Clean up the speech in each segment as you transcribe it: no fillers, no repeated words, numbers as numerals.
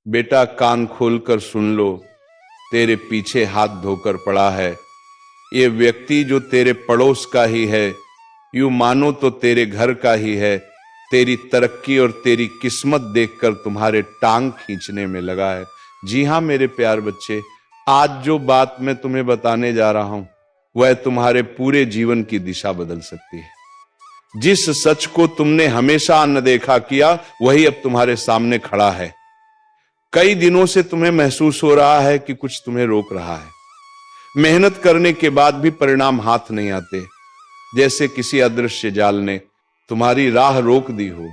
बेटा कान खोलकर सुन लो, तेरे पीछे हाथ धोकर पड़ा है। ये व्यक्ति जो तेरे पड़ोस का ही है, यूं मानो तो तेरे घर का ही है। तेरी तरक्की और तेरी किस्मत देखकर तुम्हारे टांग खींचने में लगा है। जी हां मेरे प्यार बच्चे, आज जो बात मैं तुम्हें बताने जा रहा हूं वह तुम्हारे पूरे जीवन की दिशा बदल सकती है। जिस सच को तुमने हमेशा अनदेखा किया वही अब तुम्हारे सामने खड़ा है। कई दिनों से तुम्हें महसूस हो रहा है कि कुछ तुम्हें रोक रहा है। मेहनत करने के बाद भी परिणाम हाथ नहीं आते, जैसे किसी अदृश्य जाल ने तुम्हारी राह रोक दी हो।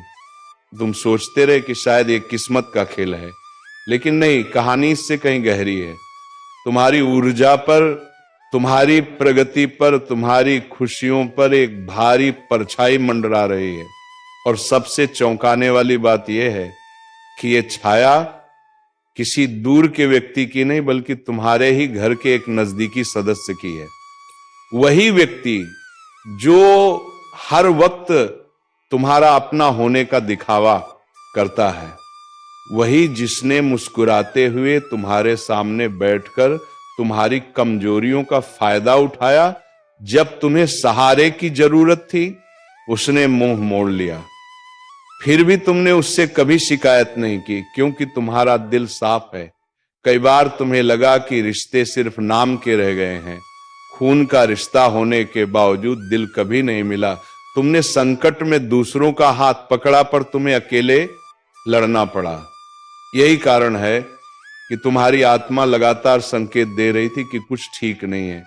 तुम सोचते रहे कि शायद ये किस्मत का खेल है, लेकिन नहीं, कहानी इससे कहीं गहरी है। तुम्हारी ऊर्जा पर, तुम्हारी प्रगति पर, तुम्हारी खुशियों पर एक भारी परछाई मंडरा रही है। और सबसे चौंकाने वाली बात यह है कि यह छाया किसी दूर के व्यक्ति की नहीं, बल्कि तुम्हारे ही घर के एक नजदीकी सदस्य की है। वही व्यक्ति जो हर वक्त तुम्हारा अपना होने का दिखावा करता है, वही जिसने मुस्कुराते हुए तुम्हारे सामने बैठकर तुम्हारी कमजोरियों का फायदा उठाया। जब तुम्हें सहारे की जरूरत थी उसने मुंह मोड़ लिया, फिर भी तुमने उससे कभी शिकायत नहीं की, क्योंकि तुम्हारा दिल साफ है। कई बार तुम्हें लगा कि रिश्ते सिर्फ नाम के रह गए हैं, खून का रिश्ता होने के बावजूद दिल कभी नहीं मिला। तुमने संकट में दूसरों का हाथ पकड़ा, पर तुम्हें अकेले लड़ना पड़ा। यही कारण है कि तुम्हारी आत्मा लगातार संकेत दे रही थी कि कुछ ठीक नहीं है,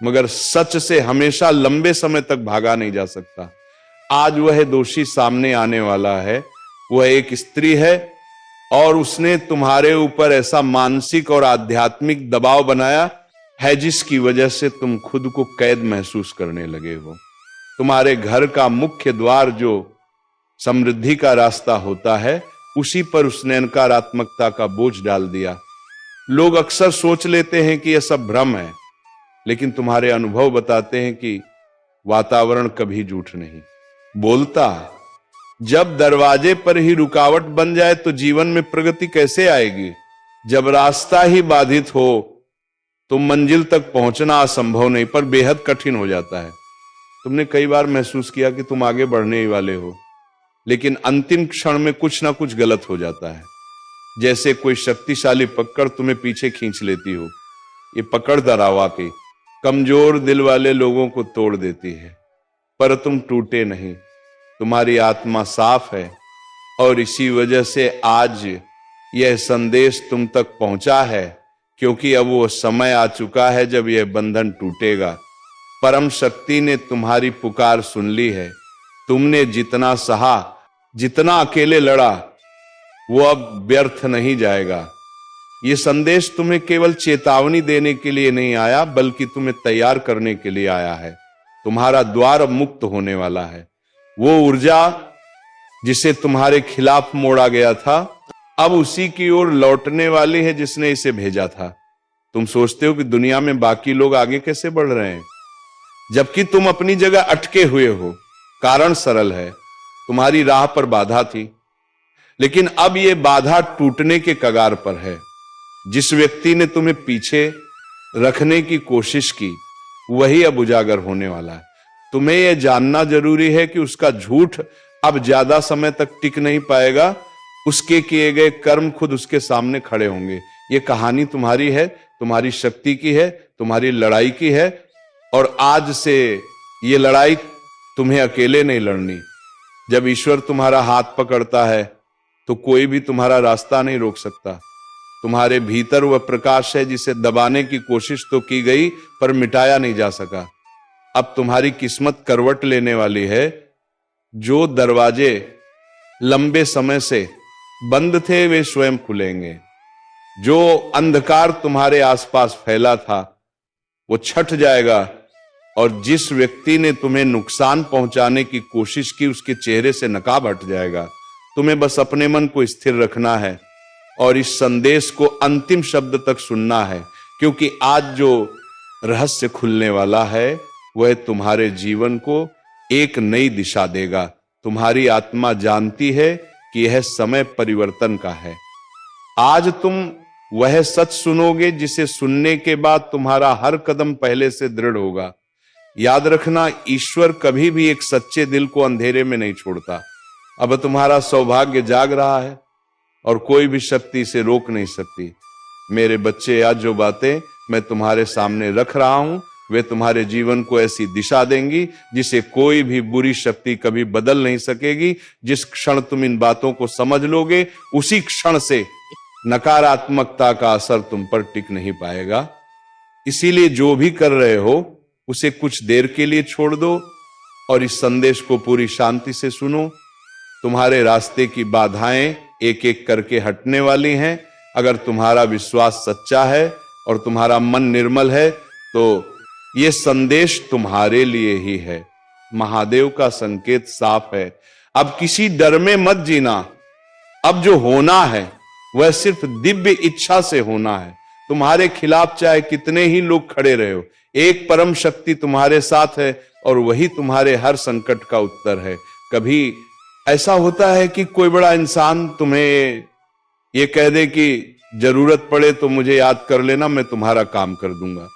मगर सच से हमेशा लंबे समय तक भागा नहीं जा सकता। आज वह दोषी सामने आने वाला है। वह एक स्त्री है और उसने तुम्हारे ऊपर ऐसा मानसिक और आध्यात्मिक दबाव बनाया है जिसकी वजह से तुम खुद को कैद महसूस करने लगे हो। तुम्हारे घर का मुख्य द्वार जो समृद्धि का रास्ता होता है, उसी पर उसने नकारात्मकता का बोझ डाल दिया। लोग अक्सर सोच लेते हैं कि यह सब भ्रम है, लेकिन तुम्हारे अनुभव बताते हैं कि वातावरण कभी झूठ नहीं बोलता। जब दरवाजे पर ही रुकावट बन जाए तो जीवन में प्रगति कैसे आएगी? जब रास्ता ही बाधित हो तो मंजिल तक पहुंचना असंभव नहीं पर बेहद कठिन हो जाता है। तुमने कई बार महसूस किया कि तुम आगे बढ़ने ही वाले हो, लेकिन अंतिम क्षण में कुछ ना कुछ गलत हो जाता है। जैसे कोई शक्तिशाली पकड़ तुम्हें पीछे खींच लेती हो। ये पकड़ दरावा की कमजोर दिल वाले लोगों को तोड़ देती है, पर तुम टूटे नहीं। तुम्हारी आत्मा साफ है और इसी वजह से आज यह संदेश तुम तक पहुंचा है, क्योंकि अब वो समय आ चुका है जब यह बंधन टूटेगा। परम शक्ति ने तुम्हारी पुकार सुन ली है। तुमने जितना सहा, जितना अकेले लड़ा, वो अब व्यर्थ नहीं जाएगा। ये संदेश तुम्हें केवल चेतावनी देने के लिए नहीं आया, बल्कि तुम्हें तैयार करने के लिए आया है। तुम्हारा द्वार अब मुक्त होने वाला है। वो ऊर्जा जिसे तुम्हारे खिलाफ मोड़ा गया था, अब उसी की ओर लौटने वाली है जिसने इसे भेजा था। तुम सोचते हो कि दुनिया में बाकी लोग आगे कैसे बढ़ रहे हैं, जबकि तुम अपनी जगह अटके हुए हो। कारण सरल है, तुम्हारी राह पर बाधा थी, लेकिन अब यह बाधा टूटने के कगार पर है। जिस व्यक्ति ने तुम्हें पीछे रखने की कोशिश की, वही अब उजागर होने वाला है। तुम्हें यह जानना जरूरी है कि उसका झूठ अब ज्यादा समय तक टिक नहीं पाएगा। उसके किए गए कर्म खुद उसके सामने खड़े होंगे। यह कहानी तुम्हारी है, तुम्हारी शक्ति की है, तुम्हारी लड़ाई की है, और आज से यह लड़ाई तुम्हें अकेले नहीं लड़नी। जब ईश्वर तुम्हारा हाथ पकड़ता है तो कोई भी तुम्हारा रास्ता नहीं रोक सकता। तुम्हारे भीतर वह प्रकाश है जिसे दबाने की कोशिश तो की गई, पर मिटाया नहीं जा सका। अब तुम्हारी किस्मत करवट लेने वाली है। जो दरवाजे लंबे समय से बंद थे वे स्वयं खुलेंगे। जो अंधकार तुम्हारे आसपास फैला था वो छट जाएगा, और जिस व्यक्ति ने तुम्हें नुकसान पहुंचाने की कोशिश की उसके चेहरे से नकाब हट जाएगा। तुम्हें बस अपने मन को स्थिर रखना है और इस संदेश को अंतिम शब्द तक सुनना है, क्योंकि आज जो रहस्य खुलने वाला है वह तुम्हारे जीवन को एक नई दिशा देगा। तुम्हारी आत्मा जानती है कि यह समय परिवर्तन का है। आज तुम वह सच सुनोगे जिसे सुनने के बाद तुम्हारा हर कदम पहले से दृढ़ होगा। याद रखना, ईश्वर कभी भी एक सच्चे दिल को अंधेरे में नहीं छोड़ता। अब तुम्हारा सौभाग्य जाग रहा है और कोई भी शक्ति इसे रोक नहीं सकती। मेरे बच्चे, आज जो बातें मैं तुम्हारे सामने रख रहा हूं वे तुम्हारे जीवन को ऐसी दिशा देंगी जिसे कोई भी बुरी शक्ति कभी बदल नहीं सकेगी। जिस क्षण तुम इन बातों को समझ लोगे उसी क्षण से नकारात्मकता का असर तुम पर टिक नहीं पाएगा। इसीलिए जो भी कर रहे हो उसे कुछ देर के लिए छोड़ दो और इस संदेश को पूरी शांति से सुनो। तुम्हारे रास्ते की बाधाएं एक एक करके हटने वाली हैं। अगर तुम्हारा विश्वास सच्चा है और तुम्हारा मन निर्मल है तो यह संदेश तुम्हारे लिए ही है। महादेव का संकेत साफ है। अब किसी डर में मत जीना। अब जो होना है वह सिर्फ दिव्य इच्छा से होना है। तुम्हारे खिलाफ चाहे कितने ही लोग खड़े रहे हो, एक परम शक्ति तुम्हारे साथ है और वही तुम्हारे हर संकट का उत्तर है। कभी ऐसा होता है कि कोई बड़ा इंसान तुम्हें ये कह दे कि जरूरत पड़े तो मुझे याद कर लेना, मैं तुम्हारा काम कर दूंगा।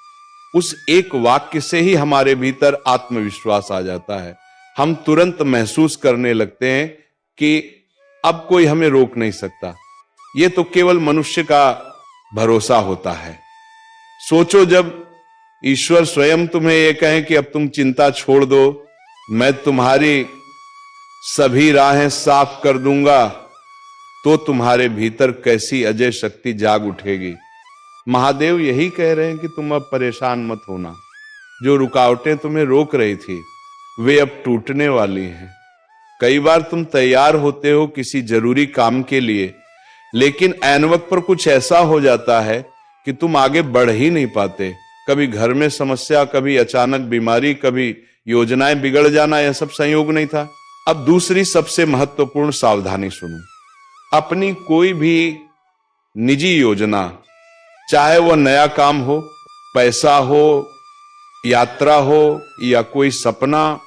उस एक वाक्य से ही हमारे भीतर आत्मविश्वास आ जाता है। हम तुरंत महसूस करने लगते हैं कि अब कोई हमें रोक नहीं सकता। यह तो केवल मनुष्य का भरोसा होता है। सोचो, जब ईश्वर स्वयं तुम्हें यह कहे कि अब तुम चिंता छोड़ दो, मैं तुम्हारी सभी राहें साफ कर दूंगा, तो तुम्हारे भीतर कैसी अजय शक्ति जाग उठेगी। महादेव यही कह रहे हैं कि तुम अब परेशान मत होना। जो रुकावटें तुम्हें रोक रही थी वे अब टूटने वाली हैं। कई बार तुम तैयार होते हो किसी जरूरी काम के लिए, लेकिन ऐन वक्त पर कुछ ऐसा हो जाता है कि तुम आगे बढ़ ही नहीं पाते। कभी घर में समस्या, कभी अचानक बीमारी, कभी योजनाएं बिगड़ जाना, यह सब संयोग नहीं था। अब दूसरी सबसे महत्वपूर्ण सावधानी सुनो। अपनी कोई भी निजी योजना, चाहे वह नया काम हो, पैसा हो, यात्रा हो या कोई सपना,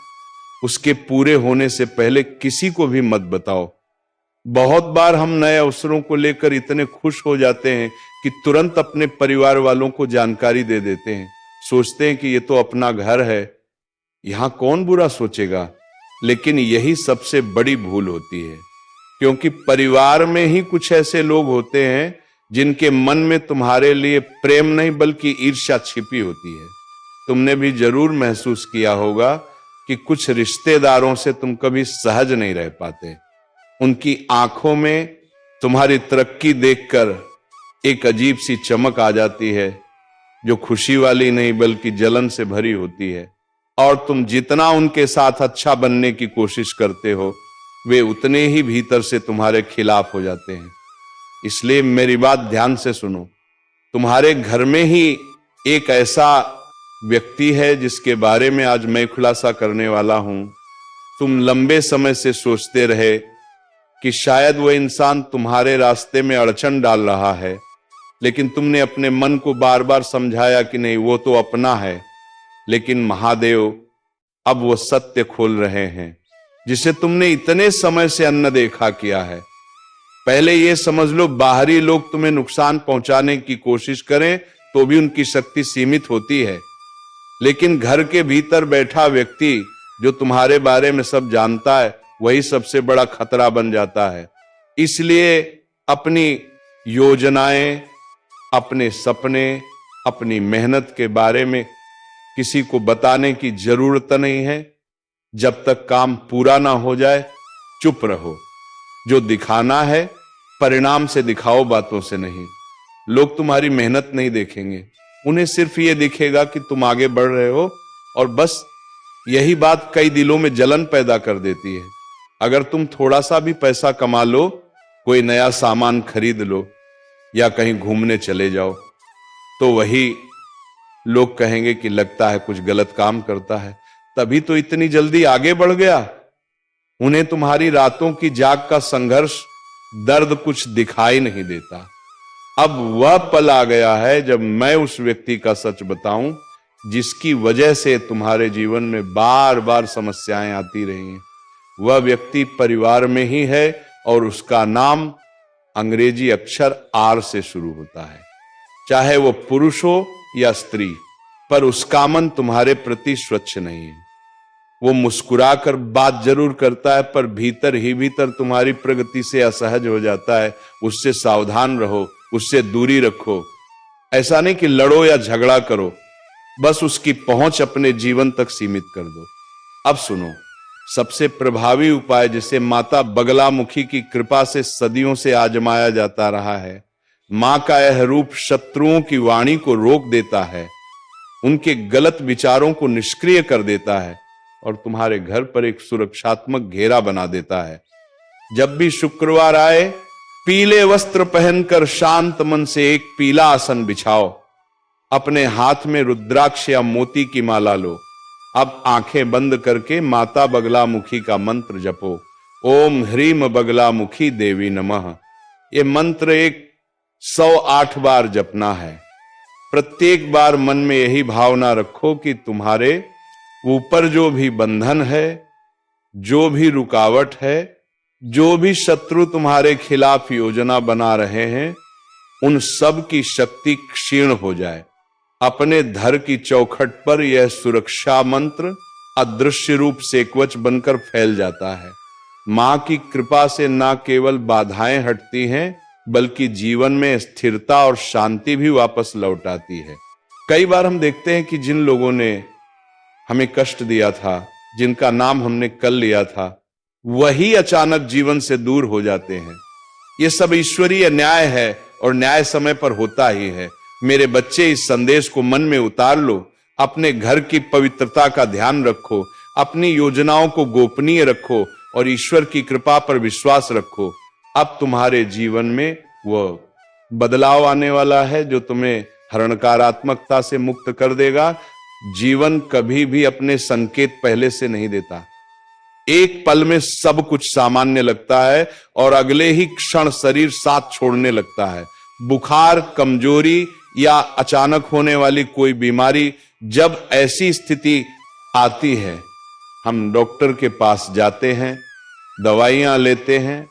उसके पूरे होने से पहले किसी को भी मत बताओ। बहुत बार हम नए अवसरों को लेकर इतने खुश हो जाते हैं कि तुरंत अपने परिवार वालों को जानकारी दे देते हैं। सोचते हैं कि ये तो अपना घर है, यहां कौन बुरा सोचेगा। लेकिन यही सबसे बड़ी भूल होती है, क्योंकि परिवार में ही कुछ ऐसे लोग होते हैं जिनके मन में तुम्हारे लिए प्रेम नहीं बल्कि ईर्ष्या छिपी होती है। तुमने भी जरूर महसूस किया होगा कि कुछ रिश्तेदारों से तुम कभी सहज नहीं रह पाते। उनकी आंखों में तुम्हारी तरक्की देखकर एक अजीब सी चमक आ जाती है, जो खुशी वाली नहीं बल्कि जलन से भरी होती है। और तुम जितना उनके साथ अच्छा बनने की कोशिश करते हो, वे उतने ही भीतर से तुम्हारे खिलाफ हो जाते हैं। इसलिए मेरी बात ध्यान से सुनो। तुम्हारे घर में ही एक ऐसा व्यक्ति है जिसके बारे में आज मैं खुलासा करने वाला हूं। तुम लंबे समय से सोचते रहे कि शायद वह इंसान तुम्हारे रास्ते में अड़चन डाल रहा है, लेकिन तुमने अपने मन को बार बार समझाया कि नहीं, वो तो अपना है। लेकिन महादेव अब वो सत्य खोल रहे हैं जिसे तुमने इतने समय से अनदेखा किया है। पहले ये समझ लो, बाहरी लोग तुम्हें नुकसान पहुंचाने की कोशिश करें तो भी उनकी शक्ति सीमित होती है, लेकिन घर के भीतर बैठा व्यक्ति जो तुम्हारे बारे में सब जानता है वही सबसे बड़ा खतरा बन जाता है। इसलिए अपनी योजनाएं, अपने सपने, अपनी मेहनत के बारे में किसी को बताने की जरूरत नहीं है। जब तक काम पूरा ना हो जाए चुप रहो। जो दिखाना है परिणाम से दिखाओ, बातों से नहीं। लोग तुम्हारी मेहनत नहीं देखेंगे, उन्हें सिर्फ ये दिखेगा कि तुम आगे बढ़ रहे हो, और बस यही बात कई दिलों में जलन पैदा कर देती है। अगर तुम थोड़ा सा भी पैसा कमा लो, कोई नया सामान खरीद लो या कहीं घूमने चले जाओ, तो वही लोग कहेंगे कि लगता है कुछ गलत काम करता है, तभी तो इतनी जल्दी आगे बढ़ गया। उन्हें तुम्हारी रातों की जाग का संघर्ष, दर्द कुछ दिखाई नहीं देता। अब वह पल आ गया है जब मैं उस व्यक्ति का सच बताऊं जिसकी वजह से तुम्हारे जीवन में बार बार समस्याएं आती रही हैं। वह व्यक्ति परिवार में ही है और उसका नाम अंग्रेजी अक्षर आर से शुरू होता है। चाहे वो पुरुष हो या स्त्री, पर उसका मन तुम्हारे प्रति स्वच्छ नहीं है। वो मुस्कुराकर बात जरूर करता है, पर भीतर ही भीतर तुम्हारी प्रगति से असहज हो जाता है। उससे सावधान रहो, उससे दूरी रखो। ऐसा नहीं कि लड़ो या झगड़ा करो, बस उसकी पहुंच अपने जीवन तक सीमित कर दो। अब सुनो, सबसे प्रभावी उपाय जिसे माता बगलामुखी की कृपा से सदियों से आजमाया जाता रहा है। मां का यह रूप शत्रुओं की वाणी को रोक देता है, उनके गलत विचारों को निष्क्रिय कर देता है और तुम्हारे घर पर एक सुरक्षात्मक घेरा बना देता है। जब भी शुक्रवार आए, पीले वस्त्र पहनकर शांत मन से एक पीला आसन बिछाओ। अपने हाथ में रुद्राक्ष या मोती की माला लो। अब आंखें बंद करके माता बगलामुखी का मंत्र जपो। ओम ह्रीम बगलामुखी देवी नमः। ये मंत्र 108 बार जपना है। प्रत्येक बार मन में यही भावना रखो कि तुम्हारे ऊपर जो भी बंधन है, जो भी रुकावट है, जो भी शत्रु तुम्हारे खिलाफ योजना बना रहे हैं, उन सब की शक्ति क्षीण हो जाए। अपने धर की चौखट पर यह सुरक्षा मंत्र अदृश्य रूप से कवच बनकर फैल जाता है। मां की कृपा से न केवल बाधाएं हटती हैं, बल्कि जीवन में स्थिरता और शांति भी वापस लौट आती है। कई बार हम देखते हैं कि जिन लोगों ने हमें कष्ट दिया था, जिनका नाम हमने कल लिया था, वही अचानक जीवन से दूर हो जाते हैं। यह सब ईश्वरीय न्याय है और न्याय समय पर होता ही है। मेरे बच्चे, इस संदेश को मन में उतार लो। अपने घर की पवित्रता का ध्यान रखो, अपनी योजनाओं को गोपनीय रखो और ईश्वर की कृपा पर विश्वास रखो। अब तुम्हारे जीवन में वह बदलाव आने वाला है जो तुम्हें हरणकारात्मकता से मुक्त कर देगा। जीवन कभी भी अपने संकेत पहले से नहीं देता। एक पल में सब कुछ सामान्य लगता है और अगले ही क्षण शरीर साथ छोड़ने लगता है। बुखार, कमजोरी या अचानक होने वाली कोई बीमारी, जब ऐसी स्थिति आती है, हम डॉक्टर के पास जाते हैं, दवाइयां लेते हैं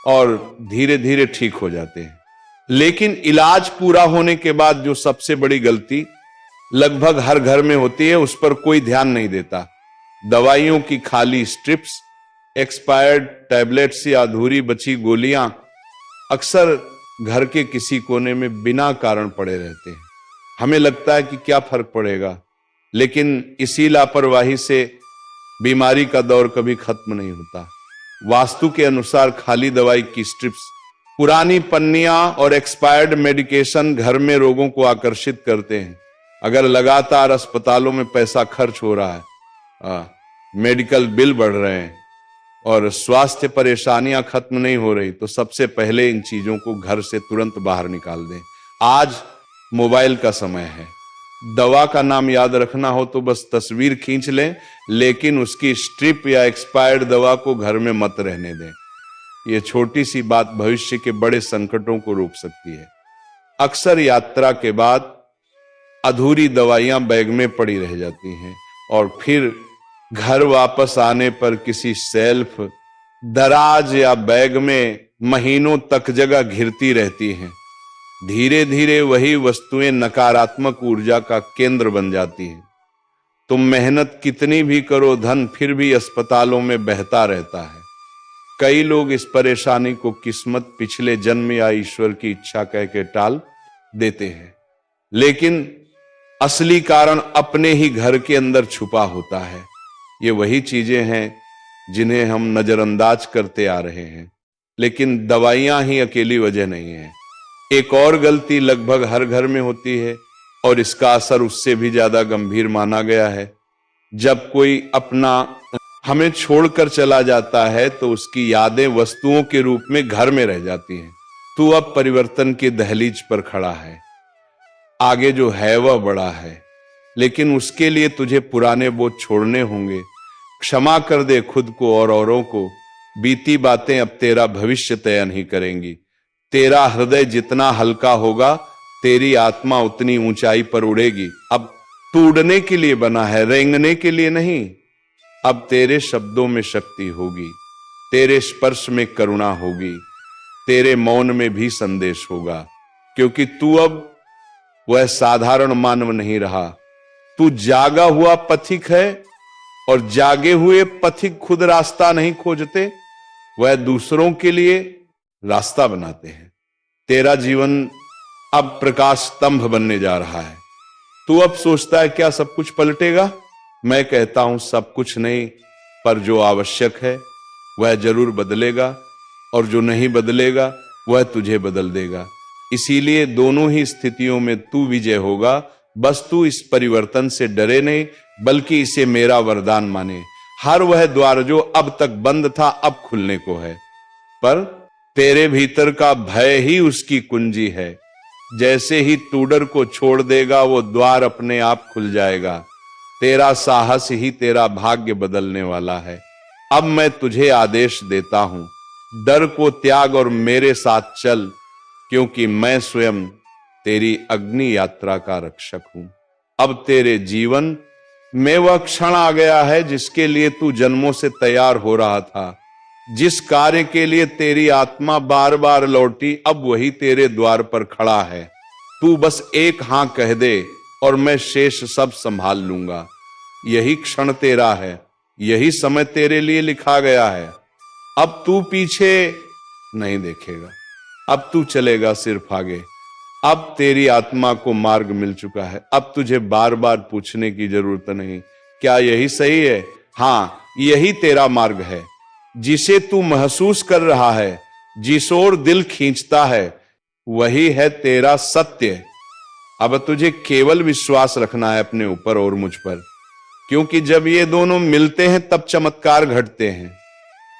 और धीरे धीरे ठीक हो जाते हैं। लेकिन इलाज पूरा होने के बाद जो सबसे बड़ी गलती लगभग हर घर में होती है, उस पर कोई ध्यान नहीं देता। दवाइयों की खाली स्ट्रिप्स, एक्सपायर्ड टैबलेट्स या अधूरी बची गोलियां अक्सर घर के किसी कोने में बिना कारण पड़े रहते हैं। हमें लगता है कि क्या फर्क पड़ेगा, लेकिन इसी लापरवाही से बीमारी का दौर कभी खत्म नहीं होता। वास्तु के अनुसार खाली दवाई की स्ट्रिप्स, पुरानी पन्नियां और एक्सपायर्ड मेडिकेशन घर में रोगों को आकर्षित करते हैं। अगर लगातार अस्पतालों में पैसा खर्च हो रहा है, मेडिकल बिल बढ़ रहे हैं और स्वास्थ्य परेशानियां खत्म नहीं हो रही, तो सबसे पहले इन चीजों को घर से तुरंत बाहर निकाल दें। आज मोबाइल का समय है। दवा का नाम याद रखना हो तो बस तस्वीर खींच लें, लेकिन उसकी स्ट्रिप या एक्सपायर्ड दवा को घर में मत रहने दें। यह छोटी सी बात भविष्य के बड़े संकटों को रोक सकती है। अक्सर यात्रा के बाद अधूरी दवाइयां बैग में पड़ी रह जाती हैं और फिर घर वापस आने पर किसी शेल्फ, दराज या बैग में महीनों तक जगह घिरती रहती हैं। धीरे धीरे वही वस्तुएं नकारात्मक ऊर्जा का केंद्र बन जाती हैं। तुम मेहनत कितनी भी करो, धन फिर भी अस्पतालों में बहता रहता है। कई लोग इस परेशानी को किस्मत, पिछले जन्म या ईश्वर की इच्छा कह के टाल देते हैं, लेकिन असली कारण अपने ही घर के अंदर छुपा होता है। ये वही चीजें हैं जिन्हें हम नजरअंदाज करते आ रहे हैं, लेकिन दवाइयां ही अकेली वजह नहीं है। एक और गलती लगभग हर घर में होती है और इसका असर उससे भी ज्यादा गंभीर माना गया है। जब कोई अपना हमें छोड़कर चला जाता है तो उसकी यादें वस्तुओं के रूप में घर में रह जाती हैं। तू अब परिवर्तन की दहलीज पर खड़ा है। आगे जो है वह बड़ा है, लेकिन उसके लिए तुझे पुराने बोझ छोड़ने होंगे। क्षमा कर दे खुद को और औरों को। बीती बातें अब तेरा भविष्य तय नहीं करेंगी। तेरा हृदय जितना हल्का होगा, तेरी आत्मा उतनी ऊंचाई पर उड़ेगी। अब तू उड़ने के लिए बना है, रेंगने के लिए नहीं। अब तेरे शब्दों में शक्ति होगी, तेरे स्पर्श में करुणा होगी, तेरे मौन में भी संदेश होगा, क्योंकि तू अब वह साधारण मानव नहीं रहा। तू जागा हुआ पथिक है, और जागे हुए पथिक खुद रास्ता नहीं खोजते, वह दूसरों के लिए रास्ता बनाते हैं। तेरा जीवन अब प्रकाश स्तंभ बनने जा रहा है। तू अब सोचता है क्या सब कुछ पलटेगा? मैं कहता हूं सब कुछ नहीं, पर जो आवश्यक है वह जरूर बदलेगा, और जो नहीं बदलेगा वह तुझे बदल देगा। इसीलिए दोनों ही स्थितियों में तू विजय होगा। बस तू इस परिवर्तन से डरे नहीं, बल्कि इसे मेरा वरदान माने। हर वह द्वार जो अब तक बंद था अब खुलने को है, पर तेरे भीतर का भय ही उसकी कुंजी है। जैसे ही तू डर को छोड़ देगा वो द्वार अपने आप खुल जाएगा। तेरा साहस ही तेरा भाग्य बदलने वाला है। अब मैं तुझे आदेश देता हूं, डर को त्याग और मेरे साथ चल, क्योंकि मैं स्वयं तेरी अग्नि यात्रा का रक्षक हूं। अब तेरे जीवन में वह क्षण आ गया है जिसके लिए तू जन्मों से तैयार हो रहा था। जिस कार्य के लिए तेरी आत्मा बार बार लौटी, अब वही तेरे द्वार पर खड़ा है। तू बस एक हां कह दे और मैं शेष सब संभाल लूंगा। यही क्षण तेरा है, यही समय तेरे लिए लिखा गया है। अब तू पीछे नहीं देखेगा, अब तू चलेगा सिर्फ आगे। अब तेरी आत्मा को मार्ग मिल चुका है। अब तुझे बार बार पूछने की जरूरत नहीं, क्या यही सही है? हां, यही तेरा मार्ग है। जिसे तू महसूस कर रहा है, जिस ओर दिल खींचता है, वही है तेरा सत्य। अब तुझे केवल विश्वास रखना है अपने ऊपर और मुझ पर, क्योंकि जब ये दोनों मिलते हैं तब चमत्कार घटते हैं।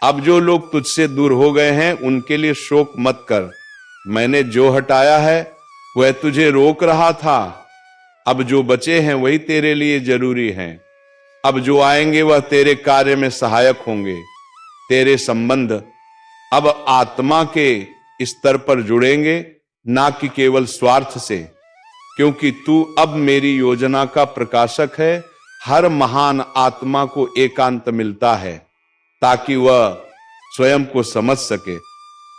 अब जो लोग तुझसे दूर हो गए हैं उनके लिए शोक मत कर। मैंने जो हटाया है वह तुझे रोक रहा था। अब जो बचे हैं वही तेरे लिए जरूरी हैं। अब जो आएंगे वह तेरे कार्य में सहायक होंगे। तेरे संबंध अब आत्मा के स्तर पर जुड़ेंगे, ना कि केवल स्वार्थ से, क्योंकि तू अब मेरी योजना का प्रकाशक है। हर महान आत्मा को एकांत मिलता है ताकि वह स्वयं को समझ सके।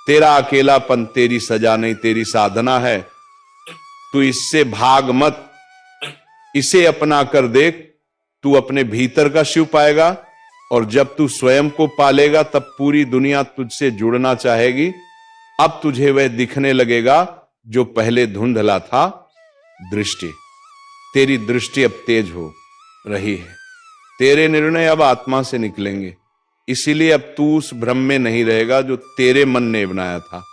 तेरा अकेलापन तेरी सजा नहीं, तेरी साधना है। तू इससे भाग मत, इसे अपना कर देख। तू अपने भीतर का शिव पाएगा, और जब तू स्वयं को पालेगा तब पूरी दुनिया तुझसे जुड़ना चाहेगी। अब तुझे वह दिखने लगेगा जो पहले धुंधला था। दृष्टि, तेरी दृष्टि अब तेज हो रही है। तेरे निर्णय अब आत्मा से निकलेंगे। इसीलिए अब तू उस भ्रम में नहीं रहेगा जो तेरे मन ने बनाया था।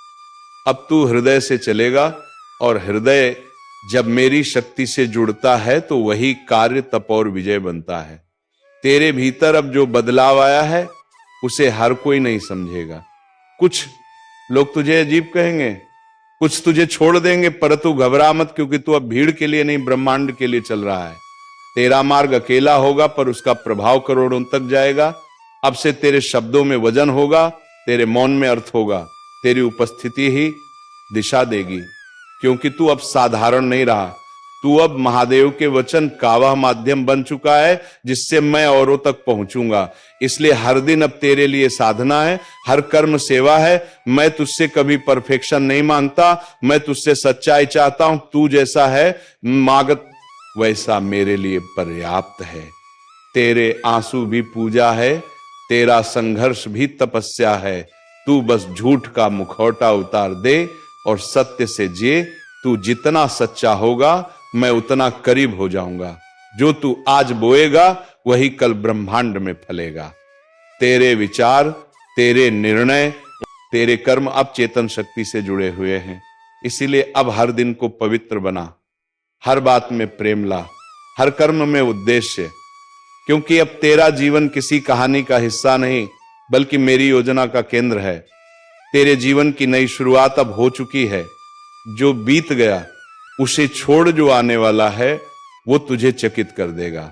अब तू हृदय से चलेगा, और हृदय जब मेरी शक्ति से जुड़ता है तो वही कार्य तप और विजय बनता है। तेरे भीतर अब जो बदलाव आया है उसे हर कोई नहीं समझेगा। कुछ लोग तुझे अजीब कहेंगे, कुछ तुझे छोड़ देंगे, पर तू घबरा मत, क्योंकि तू अब भीड़ के लिए नहीं ब्रह्मांड के लिए चल रहा है। तेरा मार्ग अकेला होगा, पर उसका प्रभाव करोड़ों तक जाएगा। अब से तेरे शब्दों में वजन होगा, तेरे मौन में अर्थ होगा। तेरी उपस्थिति ही दिशा देगी, क्योंकि तू अब साधारण नहीं रहा। तू अब महादेव के वचन का वह माध्यम बन चुका है जिससे मैं औरों तक पहुंचूंगा। इसलिए हर दिन अब तेरे लिए साधना है, हर कर्म सेवा है। मैं तुझसे कभी परफेक्शन नहीं मांगता, मैं तुझसे सच्चाई चाहता हूं। तू जैसा है मागत वैसा मेरे लिए पर्याप्त है। तेरे आंसू भी पूजा है, तेरा संघर्ष भी तपस्या है। तू बस झूठ का मुखौटा उतार दे और सत्य से जिए। तू जितना सच्चा होगा मैं उतना करीब हो जाऊंगा। जो तू आज बोएगा वही कल ब्रह्मांड में फलेगा। तेरे विचार, तेरे निर्णय, तेरे कर्म अब चेतन शक्ति से जुड़े हुए हैं। इसीलिए अब हर दिन को पवित्र बना, हर बात में प्रेम ला, हर कर्म में उद्देश्य, क्योंकि अब तेरा जीवन किसी कहानी का हिस्सा नहीं बल्कि मेरी योजना का केंद्र है। तेरे जीवन की नई शुरुआत अब हो चुकी है। जो बीत गया उसे छोड़, जो आने वाला है वो तुझे चकित कर देगा।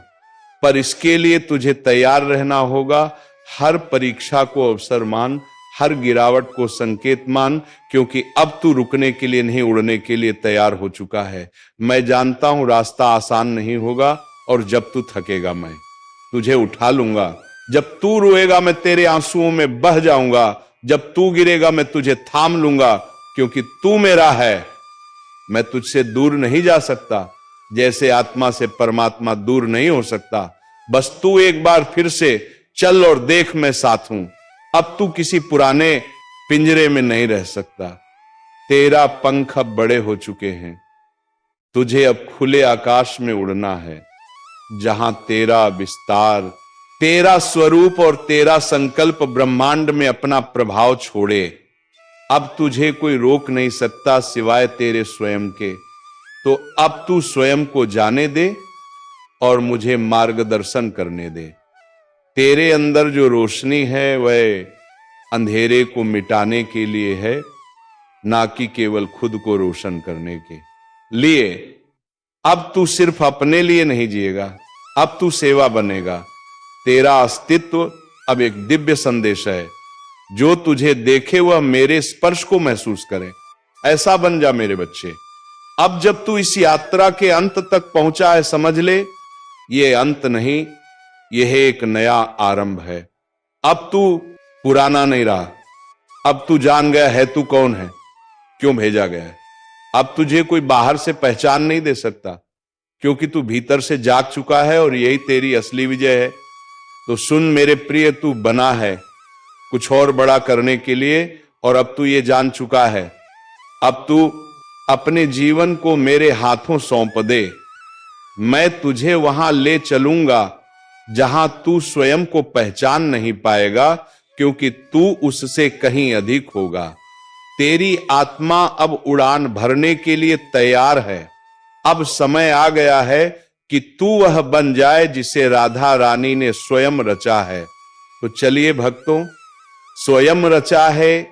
पर इसके लिए तुझे तैयार रहना होगा। हर परीक्षा को अवसर मान, हर गिरावट को संकेत मान, क्योंकि अब तू रुकने के लिए नहीं उड़ने के लिए तैयार हो चुका है। मैं जानता हूं रास्ता आसान नहीं होगा, और जब तू थकेगा मैं तुझे उठा लूंगा। जब तू रोएगा मैं तेरे आंसुओं में बह जाऊंगा। जब तू गिरेगा मैं तुझे थाम लूंगा, क्योंकि तू मेरा है। मैं तुझसे दूर नहीं जा सकता, जैसे आत्मा से परमात्मा दूर नहीं हो सकता। बस तू एक बार फिर से चल और देख, मैं साथ हूं। अब तू किसी पुराने पिंजरे में नहीं रह सकता। तेरा पंख अब बड़े हो चुके हैं, तुझे अब खुले आकाश में उड़ना है, जहां तेरा विस्तार, तेरा स्वरूप और तेरा संकल्प ब्रह्मांड में अपना प्रभाव छोड़े। अब तुझे कोई रोक नहीं सकता सिवाय तेरे स्वयं के। तो अब तू स्वयं को जाने दे और मुझे मार्गदर्शन करने दे। तेरे अंदर जो रोशनी है वह अंधेरे को मिटाने के लिए है, ना कि केवल खुद को रोशन करने के लिए। अब तू सिर्फ अपने लिए नहीं जिएगा, अब तू सेवा बनेगा। तेरा अस्तित्व अब एक दिव्य संदेश है। जो तुझे देखे वह मेरे स्पर्श को महसूस करे, ऐसा बन जा मेरे बच्चे। अब जब तू इस यात्रा के अंत तक पहुंचा है, समझ ले ये अंत नहीं, यह एक नया आरंभ है। अब तू पुराना नहीं रहा, अब तू जान गया है तू कौन है, क्यों भेजा गया है। अब तुझे कोई बाहर से पहचान नहीं दे सकता, क्योंकि तू भीतर से जाग चुका है और यही तेरी असली विजय है। तो सुन मेरे प्रिय, तू बना है कुछ और बड़ा करने के लिए, और अब तू ये जान चुका है। अब तू अपने जीवन को मेरे हाथों सौंप दे। मैं तुझे वहां ले चलूंगा जहां तू स्वयं को पहचान नहीं पाएगा, क्योंकि तू उससे कहीं अधिक होगा। तेरी आत्मा अब उड़ान भरने के लिए तैयार है। अब समय आ गया है कि तू वह बन जाए जिसे राधा रानी ने स्वयं रचा है। तो चलिए भक्तों, स्वयं रचा है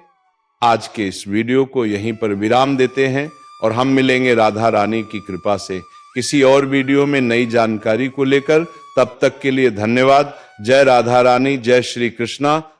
आज के इस वीडियो को यहीं पर विराम देते हैं, और हम मिलेंगे राधा रानी की कृपा से किसी और वीडियो में नई जानकारी को लेकर। तब तक के लिए धन्यवाद। जय राधा रानी, जय श्री कृष्णा।